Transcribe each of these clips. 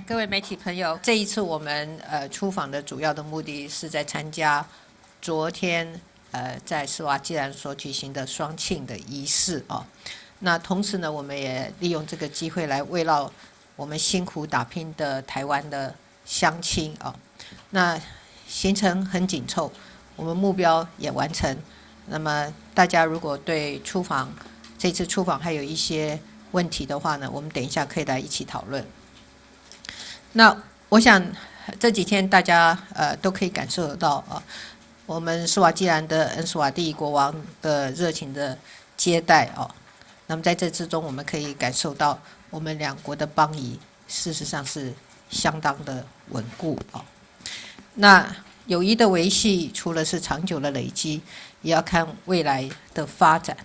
各位媒体朋友，这一次我们出访的主要的目的是在参加昨天在斯瓦基兰所举行的双庆的仪式哦。那同时呢，我们也利用这个机会来慰劳我们辛苦打拼的台湾的乡亲哦。那行程很紧凑，我们目标也完成。那么大家如果对这次出访还有一些问题的话呢，我们等一下可以来一起讨论。那我想这几天大家都可以感受得到我们斯瓦基兰的恩斯瓦蒂国王的热情的接待哦。那么在这之中，我们可以感受到我们两国的邦谊事实上是相当的稳固哦。那友谊的维系，除了是长久的累积，也要看未来的发展。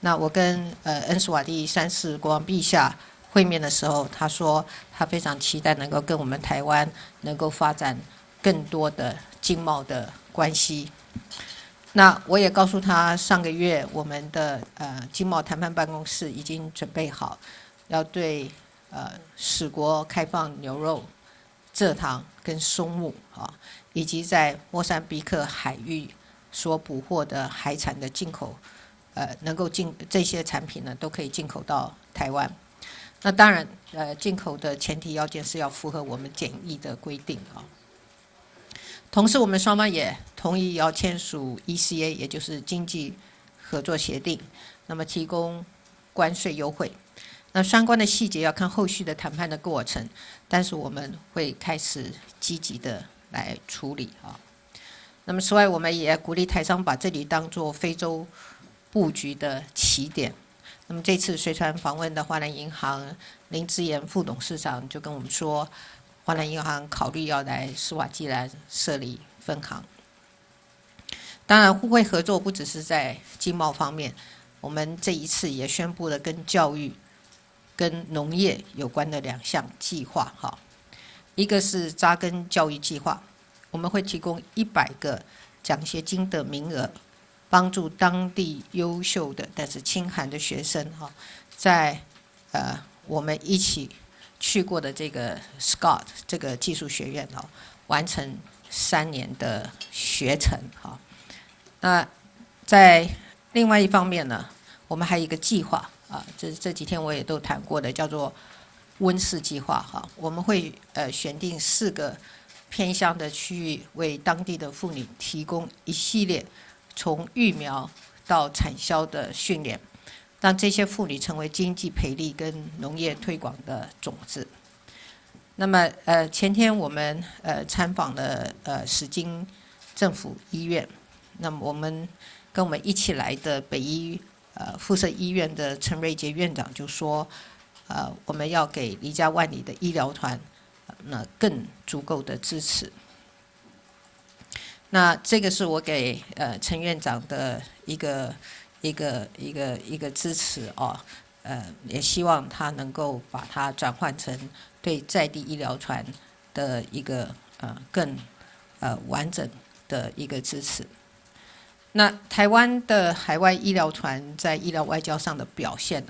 那我跟恩斯瓦蒂三世国王陛下会面的时候，他说他非常期待能够跟我们台湾能够发展更多的经贸的关系。那我也告诉他，上个月我们的经贸谈判办公室已经准备好，要对使国开放牛肉、蔗糖跟松木以及在莫桑比克海域所捕获的海产的进口，能够这些产品呢都可以进口到台湾。那当然，进口的前提要件是要符合我们检疫的规定啊。同时，我们双方也同意要签署 ECA， 也就是经济合作协定，那么提供关税优惠。那相关的细节要看后续的谈判的过程，但是我们会开始积极的来处理啊。那么此外，我们也鼓励台商把这里当作非洲布局的起点。那么这次随船访问的华南银行林之言副董事长就跟我们说，华南银行考虑要来斯瓦基兰设立分行。当然，互惠合作不只是在经贸方面，我们这一次也宣布了跟教育、跟农业有关的2项计划哈。一个是扎根教育计划，我们会提供100个奖学金的名额，帮助当地优秀的但是清寒的学生在我们一起去过的这个 Scott 这个技术学院完成3年的学程那在另外一方面呢，我们还有一个计划这几天我也都谈过的，叫做温室计划我们会选定4个偏乡的区域，为当地的妇女提供一系列从育苗到产销的训练，让这些妇女成为经济培力跟农业推广的种子。那么前天我们参访了史经政府医院，那么跟我们一起来的北医附设医院的陈瑞杰院长就说，我们要给离家万里的医疗团更足够的支持。那这个是我给陈院长的一个支持也希望他能够把它转换成对在地医疗团的一个更完整的一个支持。那台湾的海外医疗团在医疗外交上的表现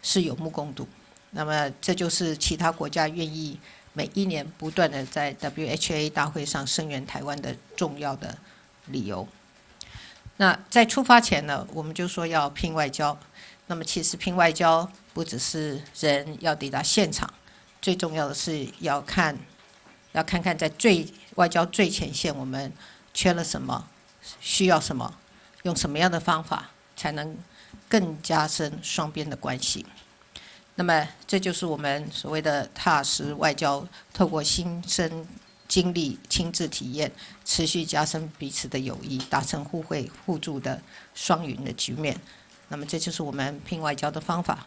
是有目共睹，那么这就是其他国家愿意每1年不断的在 WHA 大会上声援台湾的重要的理由。那在出发前呢，我们就说要拼外交。那么其实拼外交不只是人要抵达现场，最重要的是要看看在外交最前线我们缺了什么，需要什么，用什么样的方法才能更加深双边的关系。那么这就是我们所谓的踏实外交，透过亲身经历、亲自体验，持续加深彼此的友谊，达成互惠互助的双赢的局面。那么这就是我们拼外交的方法。